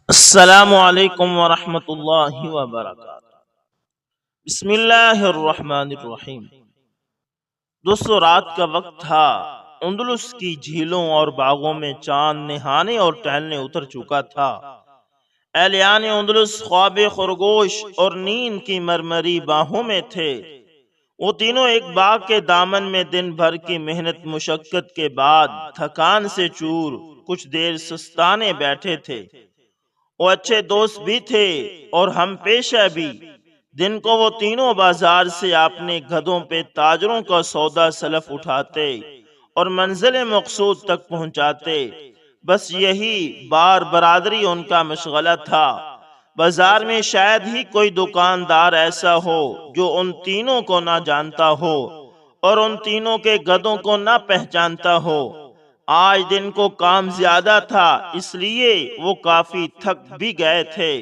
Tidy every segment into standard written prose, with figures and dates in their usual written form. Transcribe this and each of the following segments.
السلام علیکم ورحمۃ اللہ وبرکاتہ۔ بسم اللہ الرحمن الرحیم۔ دوستو، رات کا وقت تھا۔ اندلس کی جھیلوں اور باغوں میں چاند نہانے اور ٹہلنے اتر چکا تھا۔ اہلیان اندلس خواب خرگوش اور نیند کی مرمری باہوں میں تھے۔ وہ تینوں ایک باغ کے دامن میں دن بھر کی محنت مشقت کے بعد تھکان سے چور کچھ دیر سستانے بیٹھے تھے۔ وہ اچھے دوست بھی تھے اور ہم پیشہ بھی۔ دن کو وہ تینوں بازار سے اپنے گدھوں پہ تاجروں کا سودا سلف اٹھاتے اور منزل مقصود تک پہنچاتے۔ بس یہی بار برادری ان کا مشغلہ تھا۔ بازار میں شاید ہی کوئی دکاندار ایسا ہو جو ان تینوں کو نہ جانتا ہو اور ان تینوں کے گدھوں کو نہ پہچانتا ہو۔ آج دن کو کام زیادہ تھا، اس لیے وہ کافی تھک بھی گئے تھے۔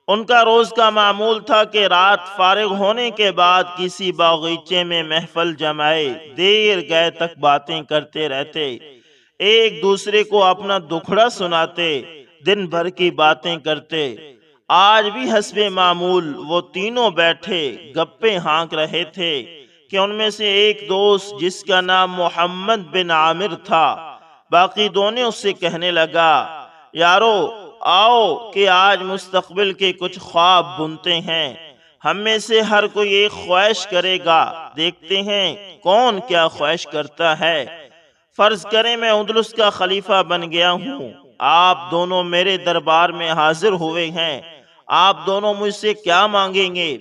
ان کا روز کا معمول تھا کہ رات فارغ ہونے کے بعد کسی باغیچے میں محفل جمائے دیر گئے تک باتیں کرتے رہتے، ایک دوسرے کو اپنا دکھڑا سناتے، دن بھر کی باتیں کرتے۔ آج بھی حسب معمول وہ تینوں بیٹھے گپے ہانک رہے تھے کہ ان میں سے ایک دوست جس کا نام محمد بن عامر تھا، باقی دونوں اس سے کہنے لگا، یارو آؤ کہ آج مستقبل کے کچھ خواب بنتے ہیں۔ ہم میں سے ہر کوئی ایک خواہش کرے گا، دیکھتے ہیں کون کیا خواہش کرتا ہے۔ فرض کریں میں اندلس کا خلیفہ بن گیا ہوں، آپ دونوں میرے دربار میں حاضر ہوئے ہیں، آپ دونوں مجھ سے کیا مانگیں گے؟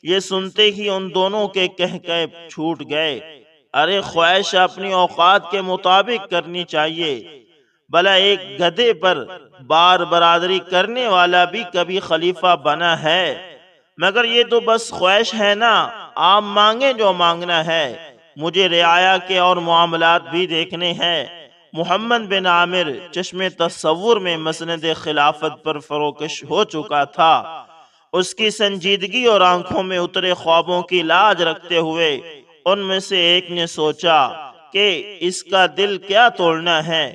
یہ سنتے ہی ان دونوں کے کہکے چھوٹ گئے۔ ارے خواہش اپنی اوقات کے مطابق کرنی چاہیے۔ بھلا ایک گدھے پر بار برادری کرنے والا بھی کبھی خلیفہ بنا ہے؟ مگر یہ تو بس خواہش ہے نا، آپ مانگیں جو مانگنا ہے، مجھے رعایا کے اور معاملات بھی دیکھنے ہیں۔ محمد بن عامر چشم تصور میں مسند خلافت پر فروکش ہو چکا تھا۔ اس کی سنجیدگی اور آنکھوں میں اترے خوابوں کی لاج رکھتے ہوئے ان میں سے ایک نے سوچا کہ اس کا دل کیا توڑنا ہے،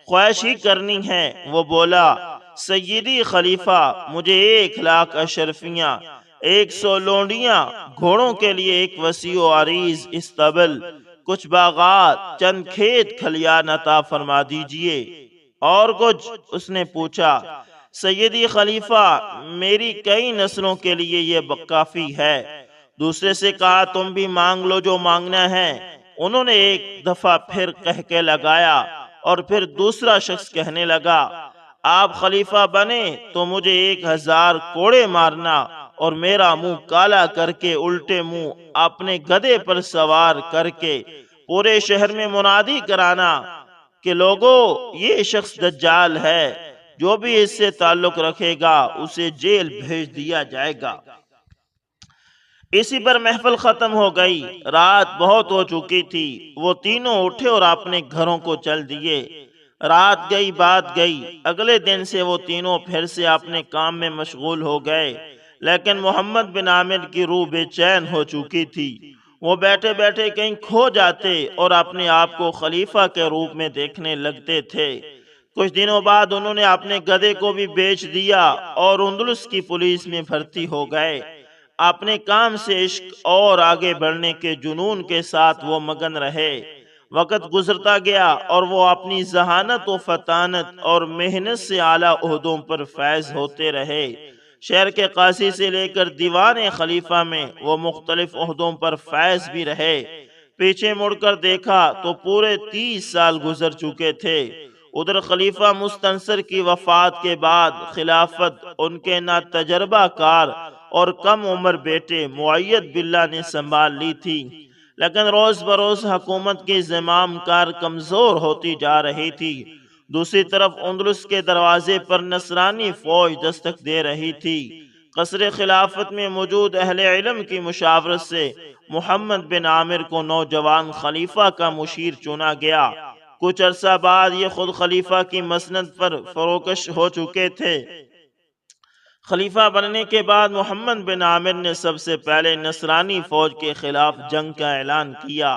خواہش ہی کرنی ہے۔ وہ بولا، سیدی خلیفہ، مجھے 1,00,000 اشرفیاں، 100 لونڈیاں، گھوڑوں کے لیے ایک وسیع و عریض استبل، کچھ باغات، چند کھیت کھلیان عطا فرما دیجئے۔ اور کچھ؟ اس نے پوچھا۔ سیدی خلیفہ، میری کئی نسلوں کے لیے یہ کافی ہے۔ دوسرے سے کہا، تم بھی مانگ لو جو مانگنا ہے۔ انہوں نے ایک دفعہ پھر کہہ لگایا اور پھر دوسرا شخص کہنے لگا، آپ خلیفہ بنے تو مجھے 1,000 کوڑے مارنا اور میرا منہ کالا کر کے الٹے منہ اپنے گدھے پر سوار کر کے پورے شہر میں منادی کرانا کہ لوگو، یہ شخص دجال ہے، جو بھی اس سے تعلق رکھے گا اسے جیل بھیج دیا جائے گا۔ اسی پر محفل ختم ہو گئی۔ رات بہت ہو چکی تھی۔ وہ تینوں اٹھے اور اپنے گھروں کو چل دیے۔ رات گئی بات گئی۔ اگلے دن سے وہ تینوں پھر سے اپنے کام میں مشغول ہو گئے، لیکن محمد بن عامر کی روح بے چین ہو چکی تھی۔ وہ بیٹھے بیٹھے کہیں کھو جاتے اور اپنے آپ کو خلیفہ کے روپ میں دیکھنے لگتے تھے۔ کچھ دنوں بعد انہوں نے اپنے گدھے کو بھی بیچ دیا اور اندلس کی پولیس میں بھرتی ہو گئے۔ اپنے کام سے عشق اور آگے بڑھنے کے جنون کے ساتھ وہ مگن رہے۔ وقت گزرتا گیا اور وہ اپنی ذہانت و فطانت اور محنت سے اعلیٰ عہدوں پر فائز ہوتے رہے۔ شہر کے قاضی سے لے کر دیوان خلیفہ میں وہ مختلف عہدوں پر فائز بھی رہے۔ پیچھے مڑ کر دیکھا تو پورے 30 سال گزر چکے تھے۔ ادھر خلیفہ مستنصر کی وفات کے بعد خلافت ان کے نا تجربہ کار اور کم عمر بیٹے مؤید باللہ نے سنبھال لی تھی، لیکن روز بروز حکومت کی زمام کار کمزور ہوتی جا رہی تھی۔ دوسری طرف اندلس کے دروازے پر نصرانی فوج دستک دے رہی تھی۔ قصر خلافت میں موجود اہل علم کی مشاورت سے محمد بن عامر کو نوجوان خلیفہ کا مشیر چنا گیا۔ کچھ عرصہ بعد یہ خود خلیفہ کی مسند پر فروکش ہو چکے تھے۔ خلیفہ بننے کے بعد محمد بن عامر نے سب سے پہلے نصرانی فوج کے خلاف جنگ کا اعلان کیا،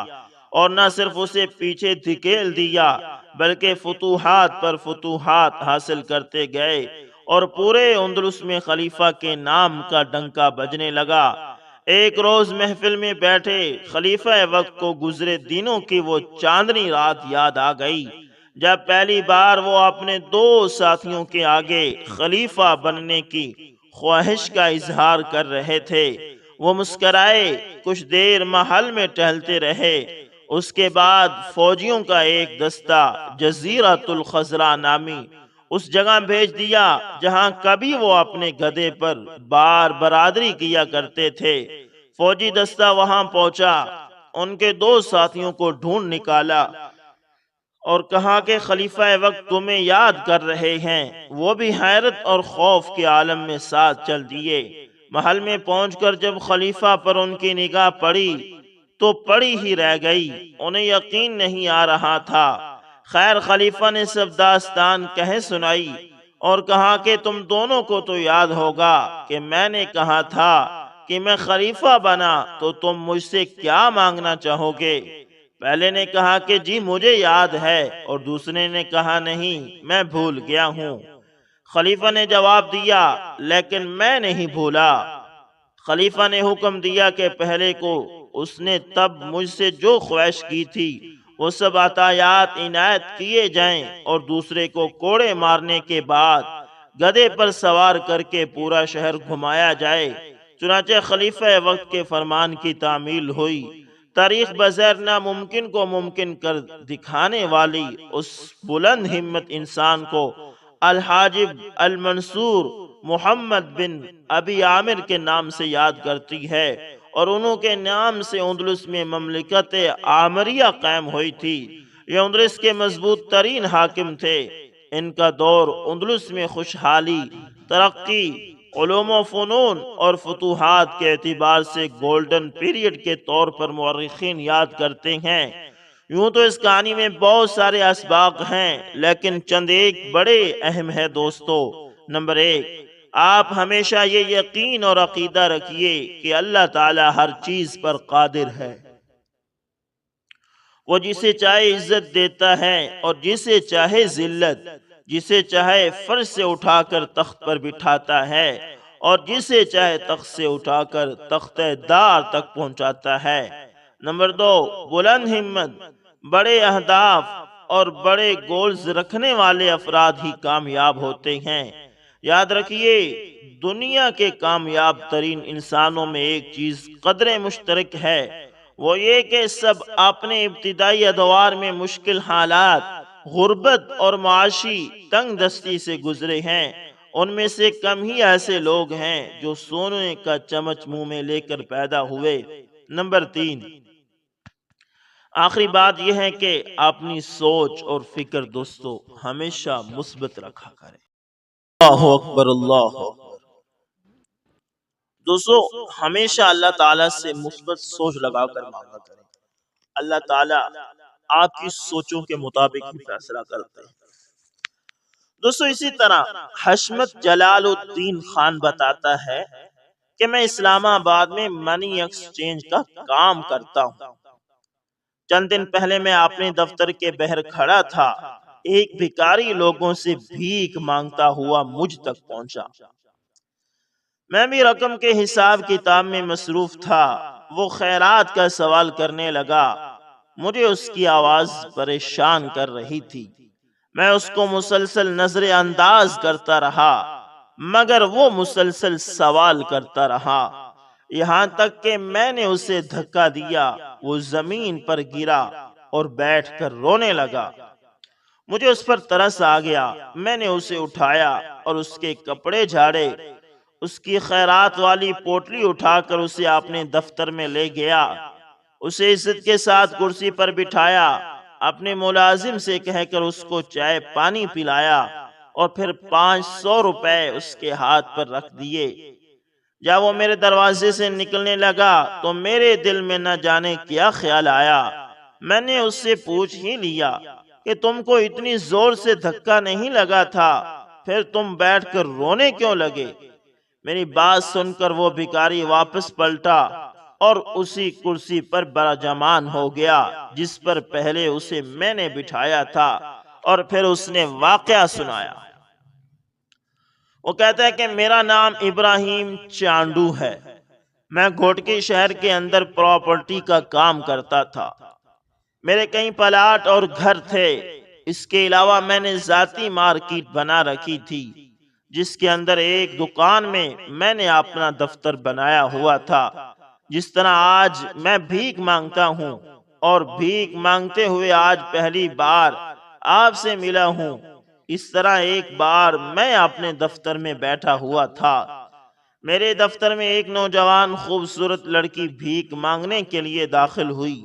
اور نہ صرف اسے پیچھے دھکیل دیا بلکہ فتوحات پر فتوحات حاصل کرتے گئے۔ اور پورے اندلس میں خلیفہ کے نام کا ڈنکا بجنے لگا۔ ایک روز محفل میں بیٹھے خلیفہ وقت کو گزرے دنوں کی وہ چاندنی رات یاد آ گئی جب پہلی بار وہ اپنے دو ساتھیوں کے آگے خلیفہ بننے کی خواہش کا اظہار کر رہے تھے۔ وہ مسکرائے، کچھ دیر محل میں ٹہلتے رہے۔ اس کے بعد فوجیوں کا ایک دستہ جزیرۃ الخضراء نامی اس جگہ بھیج دیا جہاں کبھی وہ اپنے گدھے پر بار برادری کیا کرتے تھے۔ فوجی دستہ وہاں پہنچا، ان کے دو ساتھیوں کو ڈھونڈ نکالا اور کہا کہ خلیفہ وقت تمہیں یاد کر رہے ہیں۔ وہ بھی حیرت اور خوف کے عالم میں ساتھ چل دیے۔ محل میں پہنچ کر جب خلیفہ پر ان کی نگاہ پڑی تو پڑی ہی رہ گئی، انہیں یقین نہیں آ رہا تھا۔ خیر خلیفہ نے سب داستان کہہ سنائی اور کہا کہ تم دونوں کو تو یاد ہوگا کہ میں نے کہا تھا کہ میں خلیفہ بنا تو تم مجھ سے کیا مانگنا چاہو گے؟ پہلے نے کہا کہ جی مجھے یاد ہے، اور دوسرے نے کہا نہیں میں بھول گیا ہوں۔ خلیفہ نے جواب دیا لیکن میں نہیں بھولا۔ خلیفہ نے حکم دیا کہ پہلے کو اس نے تب مجھ سے جو خواہش کی تھی وہ سب عطایات عنایت کیے جائیں، اور دوسرے کو کوڑے مارنے کے بعد گدھے پر سوار کر کے پورا شہر گھمایا جائے۔ چنانچہ خلیفہ وقت کے فرمان کی تعمیل ہوئی۔ تاریخ بظاہر ناممکن کو ممکن کر دکھانے والی اس بلند ہمت انسان کو الحاجب المنصور محمد بن ابی عامر کے نام سے یاد کرتی ہے، اور انہوں کے نام سے اندلس میں مملکت عامریہ قائم ہوئی تھی۔ یہ اندلس کے مضبوط ترین حاکم تھے۔ ان کا دور اندلس میں خوشحالی، ترقی، علوم و فنون اور فتوحات کے اعتبار سے گولڈن پیریڈ کے طور پر مورخین یاد کرتے ہیں۔ یوں تو اس کہانی میں بہت سارے اسباق ہیں، لیکن چند ایک بڑے اہم ہے دوستو۔ نمبر 1، آپ ہمیشہ یہ یقین اور عقیدہ رکھیے کہ اللہ تعالی ہر چیز پر قادر ہے۔ وہ جسے چاہے عزت دیتا ہے اور جسے چاہے ذلت، جسے چاہے فرش سے اٹھا کر تخت پر بٹھاتا ہے اور جسے چاہے تخت سے اٹھا کر تخت دار تک پہنچاتا ہے۔ نمبر 2، بلند ہمت، بڑے اہداف اور بڑے گولز رکھنے والے افراد ہی کامیاب ہوتے ہیں۔ یاد رکھیے، دنیا کے کامیاب ترین انسانوں میں ایک چیز قدر مشترک ہے، وہ یہ کہ سب اپنے ابتدائی ادوار میں مشکل حالات، غربت اور معاشی تنگ دستی سے گزرے ہیں۔ ان میں سے کم ہی ایسے لوگ ہیں جو سونے کا چمچ منہ میں لے کر پیدا ہوئے۔ نمبر 3، آخری بات یہ ہے کہ اپنی سوچ اور فکر دوستو ہمیشہ مثبت رکھا کریں۔ اللہ اکبر، اللہ اکبر۔ دوستو ہمیشہ اللہ تعالیٰ سے مثبت سوچ لگا کر مانگا کریں۔ اللہ تعالیٰ آپ کی سوچوں کے مطابق ہی فیصلہ کرتے ہیں۔ دوستو اسی طرح حشمت جلال الدین خان بتاتا ہے کہ میں اسلام آباد میں منی ایکسچینج کا کام کرتا ہوں۔ چند دن پہلے میں اپنے دفتر کے باہر کھڑا تھا، ایک بھکاری لوگوں سے بھیک مانگتا ہوا مجھ تک پہنچا۔ میں بھی رقم کے حساب کتاب میں مصروف تھا۔ وہ خیرات کا سوال کرنے لگا۔ مجھے اس کی آواز پریشان کر رہی تھی۔ میں اس کو مسلسل نظر انداز کرتا رہا، مگر وہ مسلسل سوال کرتا رہا، یہاں تک کہ میں نے اسے دھکا دیا۔ وہ زمین پر گرا اور بیٹھ کر رونے لگا۔ مجھے اس پر ترس آ گیا۔ میں نے اسے اٹھایا اور اس کے کپڑے جھاڑے، اس کی خیرات والی پوٹلی اٹھا کر اسے اپنے دفتر میں لے گیا۔ اسے عزت کے ساتھ کرسی پر بٹھایا، اپنے ملازم سے کہہ کر اس کو چائے پانی پلایا اور پھر 500 روپے اس کے ہاتھ پر رکھ دیے۔ جب وہ میرے دروازے سے نکلنے لگا تو میرے دل میں نہ جانے کیا خیال آیا۔ میں نے اس سے پوچھ ہی لیا کہ تم کو اتنی زور سے دھکا نہیں لگا تھا، پھر تم بیٹھ کر رونے کیوں لگے؟ میری بات سن کر وہ بھکاری واپس پلٹا اور اسی کرسی پر براجمان ہو گیا جس پر پہلے اسے میں نے بٹھایا تھا، اور پھر اس نے واقعہ سنایا۔ وہ کہتا ہے کہ میرا نام ابراہیم چانڈو ہے، میں گھوٹکی شہر کے اندر پراپرٹی کا کام کرتا تھا، میرے کئی پلاٹ اور گھر تھے، اس کے علاوہ میں نے ذاتی مارکیٹ بنا رکھی تھی جس کے اندر ایک دکان میں نے اپنا دفتر بنایا ہوا تھا۔ جس طرح آج میں بھیک مانگتا ہوں اور بھیک مانگتے ہوئے آج پہلی بار آپ سے ملا ہوں، اس طرح ایک بار میں اپنے دفتر میں بیٹھا ہوا تھا، میرے دفتر میں ایک نوجوان خوبصورت لڑکی بھیک مانگنے کے لیے داخل ہوئی۔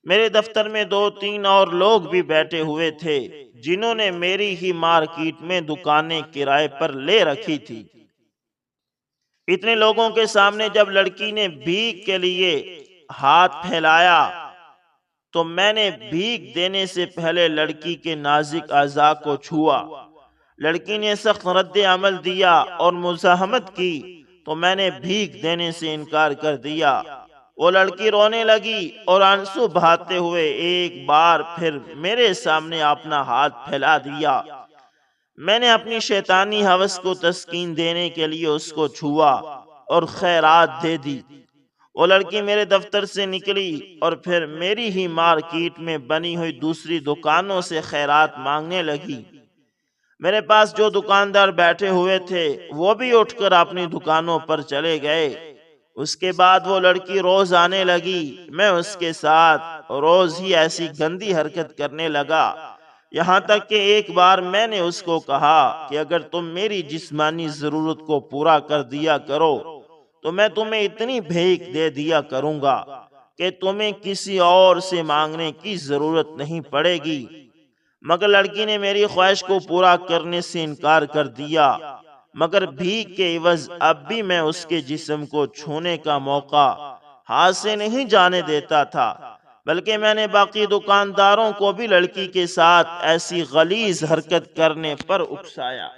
میرے دفتر میں دو تین اور لوگ بھی بیٹھے ہوئے تھے جنہوں نے میری ہی مارکیٹ میں دکانیں کرائے پر لے رکھی تھی۔ اتنے لوگوں کے سامنے جب لڑکی نے بھیک کے لیے ہاتھ پھیلایا تو میں نے بھیک دینے سے پہلے لڑکی کے نازک اعضاء کو چھوا۔ لڑکی نے سخت رد عمل دیا اور مزاحمت کی تو میں نے بھیک دینے سے انکار کر دیا۔ وہ لڑکی رونے لگی اور آنسو بہاتے ہوئے ایک بار پھر میرے سامنے اپنا ہاتھ پھیلا دیا۔ میں نے اپنی شیطانی ہوس کو تسکین دینے کے لیے اس کو چھوا اور خیرات دے دی۔ وہ لڑکی میرے دفتر سے نکلی اور پھر میری ہی مارکیٹ میں بنی ہوئی دوسری دکانوں سے خیرات مانگنے لگی۔ میرے پاس جو دکاندار بیٹھے ہوئے تھے وہ بھی اٹھ کر اپنی دکانوں پر چلے گئے۔ اس کے بعد وہ لڑکی روز آنے لگی، میں اس کے ساتھ روز ہی ایسی گندی حرکت کرنے لگا، یہاں تک کہ ایک بار میں نے اس کو کہا کہ اگر تم میری جسمانی ضرورت کو پورا کر دیا کرو تو میں تمہیں اتنی بھیک دے دیا کروں گا کہ تمہیں کسی اور سے مانگنے کی ضرورت نہیں پڑے گی، مگر لڑکی نے میری خواہش کو پورا کرنے سے انکار کر دیا، مگر بھیک کے عوض اب بھی میں اس کے جسم کو چھونے کا موقع ہاتھ سے نہیں جانے دیتا تھا، بلکہ میں نے باقی دکانداروں کو بھی لڑکی کے ساتھ ایسی غلیظ حرکت کرنے پر اکسایا۔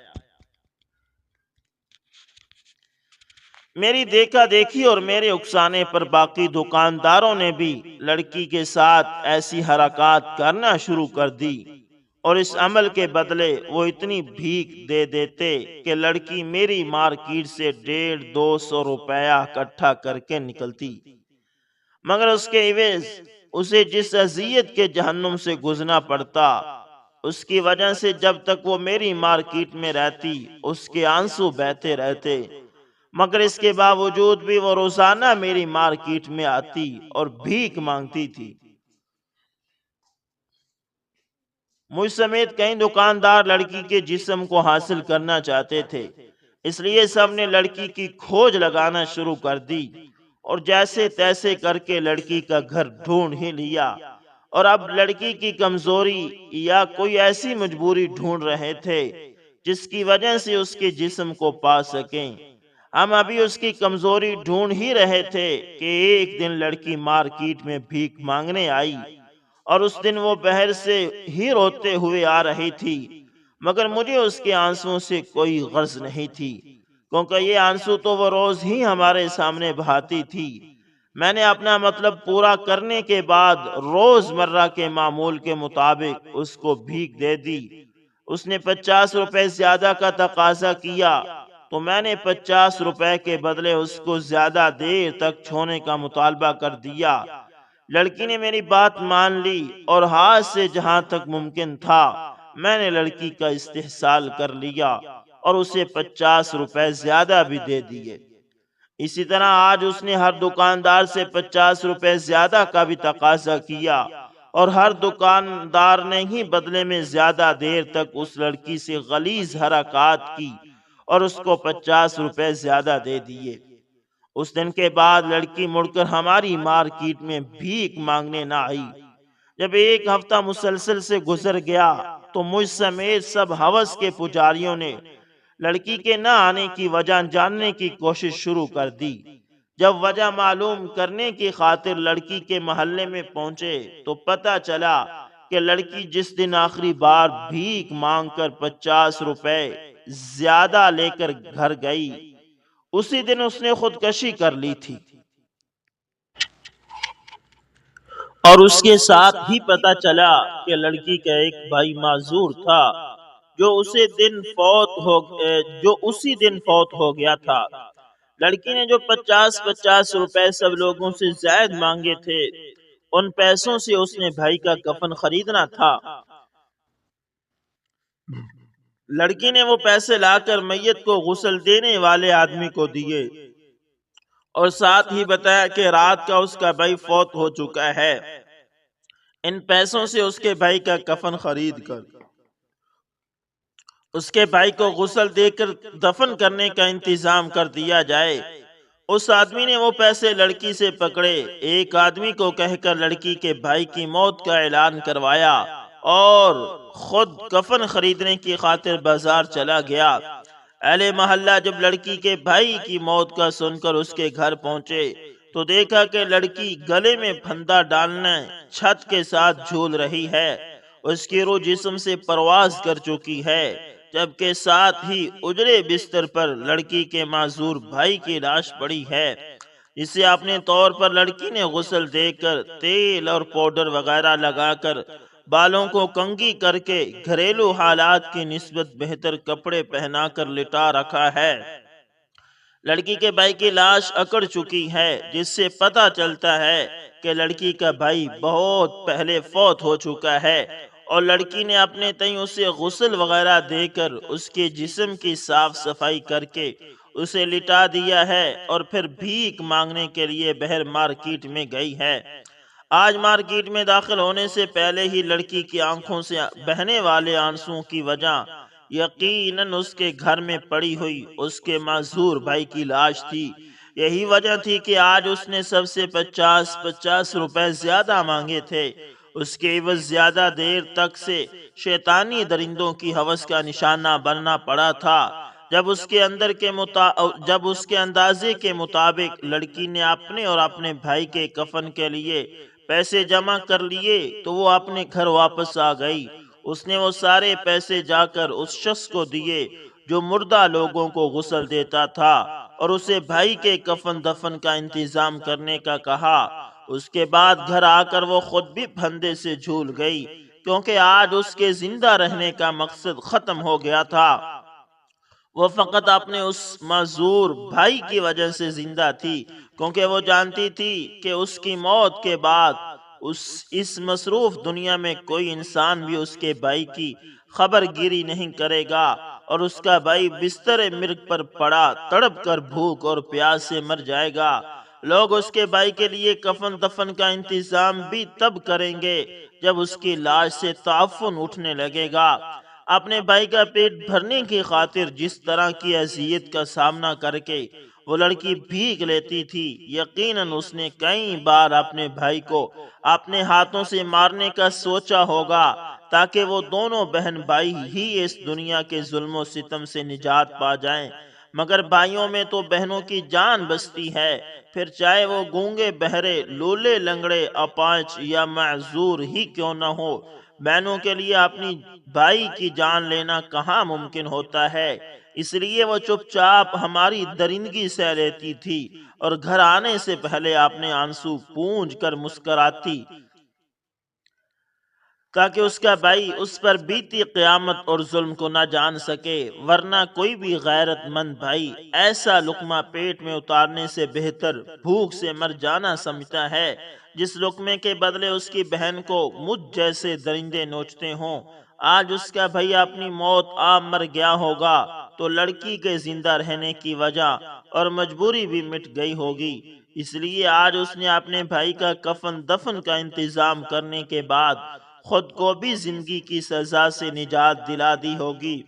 میری دیکھا دیکھی اور میرے اکسانے پر باقی دکانداروں نے بھی لڑکی کے ساتھ ایسی حرکات کرنا شروع کر دی، اور اس عمل کے بدلے وہ اتنی بھیک دے دیتے کہ لڑکی میری مارکیٹ سے 150-200 روپیہ اکٹھا کر کے نکلتی، مگر اس کے عوض اسے جس اذیت کے جہنم سے گزرنا پڑتا، اس کی وجہ سے جب تک وہ میری مارکیٹ میں رہتی اس کے آنسو بہتے رہتے، مگر اس کے باوجود بھی وہ روزانہ میری مارکیٹ میں آتی اور بھیک مانگتی تھی۔ مجھ سمیت کئی دکاندار لڑکی کے جسم کو حاصل کرنا چاہتے تھے، اس لیے سب نے لڑکی کی کھوج لگانا شروع کر دی اور جیسے تیسے کر کے لڑکی کا گھر ڈھونڈ ہی لیا، اور اب لڑکی کی کمزوری یا کوئی ایسی مجبوری ڈھونڈ رہے تھے جس کی وجہ سے اس کے جسم کو پا سکیں۔ ہم ابھی اس کی کمزوری ڈھونڈ ہی رہے تھے کہ ایک دن لڑکی مارکیٹ میں بھیک مانگنے آئی، اور اس دن وہ بہر سے ہی روتے ہوئے آ رہی تھی، مگر مجھے اس کے آنسوں سے کوئی غرض نہیں تھی، کیونکہ یہ آنسو تو وہ روز ہی ہمارے سامنے بہاتی تھی۔ میں نے اپنا مطلب پورا کرنے کے بعد روز مرہ کے معمول کے مطابق اس کو بھیک دے دی۔ اس نے 50 روپے زیادہ کا تقاضا کیا تو میں نے 50 روپے کے بدلے اس کو زیادہ دیر تک چھونے کا مطالبہ کر دیا۔ لڑکی نے میری بات مان لی اور ہاتھ سے جہاں تک ممکن تھا میں نے لڑکی کا استحصال کر لیا اور اسے 50 روپے زیادہ بھی دے دیے۔ اسی طرح آج اس نے ہر دکاندار سے 50 روپے زیادہ کا بھی تقاضا کیا، اور ہر دکاندار نے ہی بدلے میں زیادہ دیر تک اس لڑکی سے غلیظ حرکات کی اور اس کو 50 روپے زیادہ دے دیے۔ اس دن کے بعد لڑکی مڑ کر ہماری مارکیٹ میں بھیک مانگنے نہ آئی۔ جب ایک ہفتہ مسلسل سے گزر گیا تو مجھ سمیت سب ہوس کے پجاریوں نے لڑکی کے نہ آنے کی وجہ جاننے کی کوشش شروع کر دی۔ جب وجہ معلوم کرنے کی خاطر لڑکی کے محلے میں پہنچے تو پتہ چلا کہ لڑکی جس دن آخری بار بھیک مانگ کر 50 روپے زیادہ لے کر گھر گئی اسی دن اس نے خودکشی کر لی تھی، اور اس کے ساتھ ہی پتہ چلا کہ لڑکی کا ایک بھائی معذور تھا جو اسی دن فوت ہو گیا تھا۔ لڑکی نے جو 50-50 روپے سب لوگوں سے زائد مانگے تھے، ان پیسوں سے اس نے بھائی کا کفن خریدنا تھا۔ لڑکی نے وہ پیسے لا کر میت کو غسل دینے والے آدمی کو دیے اور ساتھ ہی بتایا کہ رات کا اس کا بھائی فوت ہو چکا ہے، ان پیسوں سے اس کے بھائی کا کفن خرید کر اس کے بھائی کو غسل دے کر دفن کرنے کا انتظام کر دیا جائے۔ اس آدمی نے وہ پیسے لڑکی سے پکڑے، ایک آدمی کو کہہ کر لڑکی کے بھائی کی موت کا اعلان کروایا اور خود کفن خریدنے کی خاطر بازار چلا گیا۔ اہل محلہ جب لڑکی کے بھائی کی موت کا سن کر اس کے گھر پہنچے تو دیکھا کہ لڑکی گلے میں پھندا ڈالنے چھت کے ساتھ جھول رہی ہے، اس کی روح جسم سے پرواز کر چکی ہے، جبکہ ساتھ ہی اجڑے بستر پر لڑکی کے معذور بھائی کی لاش پڑی ہے، جسے اپنے طور پر لڑکی نے غسل دے کر تیل اور پاؤڈر وغیرہ لگا کر بالوں کو کنگھی کر کے گھریلو حالات کی نسبت بہتر کپڑے پہنا کر لٹا رکھا ہے۔ لڑکی کے بھائی کی لاش اکڑ چکی ہے، جس سے پتہ چلتا ہے کہ لڑکی کا بھائی بہت پہلے فوت ہو چکا ہے اور لڑکی نے اپنے تئیں اسے غسل وغیرہ دے کر اس کے جسم کی صاف صفائی کر کے اسے لٹا دیا ہے اور پھر بھیک مانگنے کے لیے بہر مارکیٹ میں گئی ہے۔ آج مارکیٹ میں داخل ہونے سے پہلے ہی لڑکی کی آنکھوں سے بہنے والے آنسوں کی وجہ یقیناً اس کے گھر میں پڑی ہوئی اس کے معذور بھائی کی لاش تھی۔ یہی وجہ تھی کہ آج اس نے سب سے 50-50 روپے زیادہ مانگے تھے۔ اس کے عوض زیادہ دیر تک سے شیطانی درندوں کی ہوس کا نشانہ بننا پڑا تھا۔ جب اس کے اندازے کے مطابق لڑکی نے اپنے اور اپنے بھائی کے کفن کے لیے پیسے جمع کر لیے تو وہ اپنے گھر واپس آ گئی۔ اس نے وہ سارے پیسے جا کر اس شخص کو دیے جو مردہ لوگوں کو غسل دیتا تھا اور اسے بھائی کے کفن دفن کا انتظام کرنے کا کہا۔ اس کے بعد گھر آ کر وہ خود بھی پھندے سے جھول گئی، کیونکہ آج اس کے زندہ رہنے کا مقصد ختم ہو گیا تھا۔ وہ فقط اپنے اس معذور بھائی کی وجہ سے زندہ تھی، کیونکہ وہ جانتی تھی کہ اس کی موت کے بعد اس مصروف دنیا میں کوئی انسان بھی اس کے بھائی کی خبر گیری نہیں کرے گا اور اس کا بھائی بستر مرگ پر پڑا تڑپ کر بھوک اور پیاس سے مر جائے گا۔ لوگ اس کے بھائی کے لیے کفن دفن کا انتظام بھی تب کریں گے جب اس کی لاش سے تعفن اٹھنے لگے گا۔ اپنے بھائی کا پیٹ بھرنے کی خاطر جس طرح کی اذیت کا سامنا کر کے وہ لڑکی بھیک لیتی تھی، یقیناً اس نے کئی بار اپنے بھائی کو اپنے ہاتھوں سے مارنے کا سوچا ہوگا تاکہ وہ دونوں بہن بھائی ہی اس دنیا کے ظلم و ستم سے نجات پا جائیں، مگر بھائیوں میں تو بہنوں کی جان بستی ہے، پھر چاہے وہ گونگے بہرے لولے لنگڑے اپاہج یا معذور ہی کیوں نہ ہو، بہنوں کے لیے اپنی بھائی کی جان لینا کہاں ممکن ہوتا ہے۔ اس لیے وہ چپ چاپ ہماری درندگی سہ لیتی تھی اور گھر آنے سے پہلے اپنے آنسو پونجھ کر مسکراتی تاکہ اس کا بھائی اس پر بیتی قیامت اور ظلم کو نہ جان سکے، ورنہ کوئی بھی غیرت مند بھائی ایسا لقمہ پیٹ میں اتارنے سے بہتر بھوک سے مر جانا سمجھتا ہے جس لقمے کے بدلے اس کی بہن کو مجھ جیسے درندے نوچتے ہوں۔ آج اس کا بھائی اپنی موت آپ مر گیا ہوگا تو لڑکی کے زندہ رہنے کی وجہ اور مجبوری بھی مٹ گئی ہوگی، اس لیے آج اس نے اپنے بھائی کا کفن دفن کا انتظام کرنے کے بعد خود کو بھی زندگی کی سزا سے نجات دلا دی ہوگی۔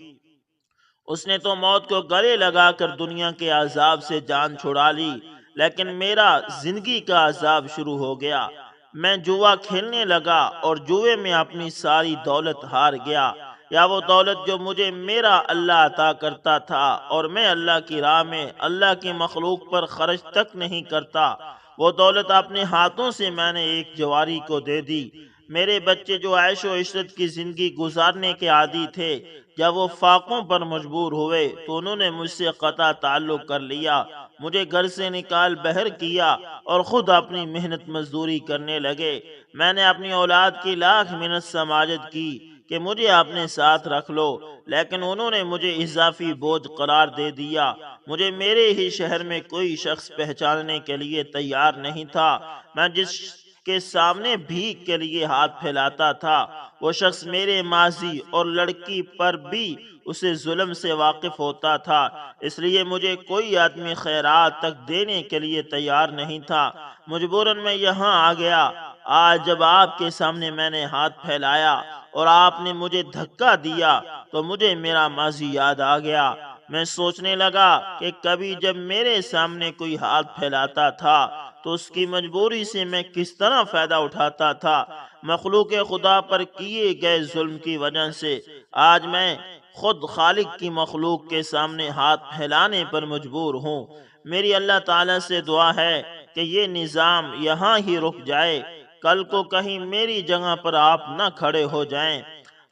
اس نے تو موت کو گلے لگا کر دنیا کے عذاب سے جان چھڑا لی، لیکن میرا زندگی کا عذاب شروع ہو گیا۔ میں جوا کھیلنے لگا اور جوئے میں اپنی ساری دولت ہار گیا، یا وہ دولت جو مجھے میرا اللہ عطا کرتا تھا اور میں اللہ کی راہ میں اللہ کی مخلوق پر خرچ تک نہیں کرتا، وہ دولت اپنے ہاتھوں سے میں نے ایک جواری کو دے دی۔ میرے بچے جو عیش و عشرت کی زندگی گزارنے کے عادی تھے، جب وہ فاقوں پر مجبور ہوئے تو انہوں نے مجھ سے قطع تعلق کر لیا، مجھے گھر سے نکال بہر کیا اور خود اپنی محنت مزدوری کرنے لگے۔ میں نے اپنی اولاد کی لاکھ منت سماجت کی کہ مجھے اپنے ساتھ رکھ لو، لیکن انہوں نے مجھے اضافی بوجھ قرار دے دیا۔ مجھے میرے ہی شہر میں کوئی شخص پہچاننے کے لیے تیار نہیں تھا۔ میں جس کے سامنے بھیک کے لیے ہاتھ پھیلاتا تھا، وہ شخص میرے ماضی اور لڑکی پر بھی اسے ظلم سے واقف ہوتا تھا، اس لیے مجھے کوئی آدمی خیرات تک دینے کے لیے تیار نہیں تھا۔ مجبوراً میں یہاں آ گیا۔ آج جب آپ کے سامنے میں نے ہاتھ پھیلایا اور آپ نے مجھے دھکا دیا تو مجھے میرا ماضی یاد آ گیا۔ میں سوچنے لگا کہ کبھی جب میرے سامنے کوئی ہاتھ پھیلاتا تھا تو اس کی مجبوری سے میں کس طرح فائدہ اٹھاتا تھا۔ مخلوق خدا پر کیے گئے ظلم کی وجہ سے آج میں خود خالق کی مخلوق کے سامنے ہاتھ پھیلانے پر مجبور ہوں۔ میری اللہ تعالیٰ سے دعا ہے کہ یہ نظام یہاں ہی رک جائے، کل کو کہیں میری جگہ پر آپ نہ کھڑے ہو جائیں۔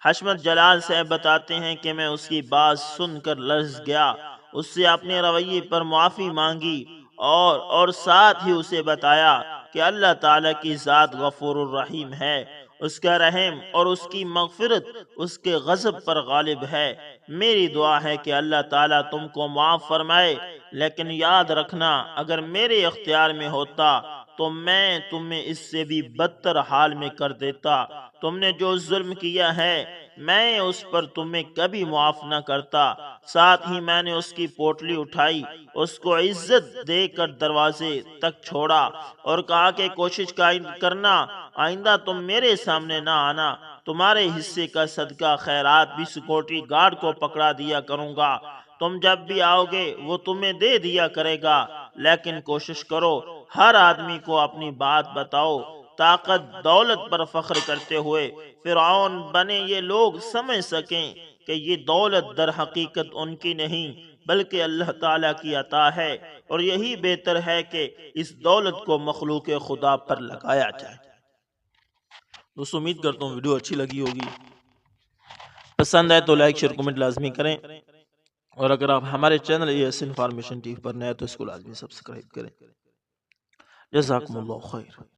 حشمت جلال صاحب بتاتے ہیں کہ میں اس کی بات سن کر لرز گیا، اس سے اپنے رویے پر معافی مانگی اور ساتھ ہی اسے بتایا کہ اللہ تعالیٰ کی ذات غفور الرحیم ہے، اس کا رحم اور اس کی مغفرت اس کے غضب پر غالب ہے۔ میری دعا ہے کہ اللہ تعالیٰ تم کو معاف فرمائے، لیکن یاد رکھنا اگر میرے اختیار میں ہوتا تو میں تمہیں اس سے بھی بدتر حال میں کر دیتا۔ تم نے جو ظلم کیا ہے میں اس پر تمہیں کبھی معاف نہ کرتا۔ ساتھ ہی میں نے اس کی پوٹلی اٹھائی، اس کو عزت دے کر دروازے تک چھوڑا اور کہا کہ کوشش کرنا آئندہ تم میرے سامنے نہ آنا، تمہارے حصے کا صدقہ خیرات بھی سیکورٹی گارڈ کو پکڑا دیا کروں گا، تم جب بھی آؤ گے وہ تمہیں دے دیا کرے گا، لیکن کوشش کرو ہر آدمی کو اپنی بات بتاؤ۔ طاقت دولت پر فخر کرتے ہوئے فرعون بنے یہ لوگ سمجھ سکیں کہ یہ دولت در حقیقت ان کی نہیں بلکہ اللہ تعالیٰ کی عطا ہے، اور یہی بہتر ہے کہ اس دولت کو مخلوق خدا پر لگایا جائے۔ دوستو امید کرتا ہوں ویڈیو اچھی لگی ہوگی، پسند ہے تو لائک شیئر کمنٹ لازمی کریں، اور اگر آپ ہمارے چینل ایس انفارمیشن ٹی وی پر نئے تو اس کو لازمی سبسکرائب کریں۔ جزاکم اللہ خیر۔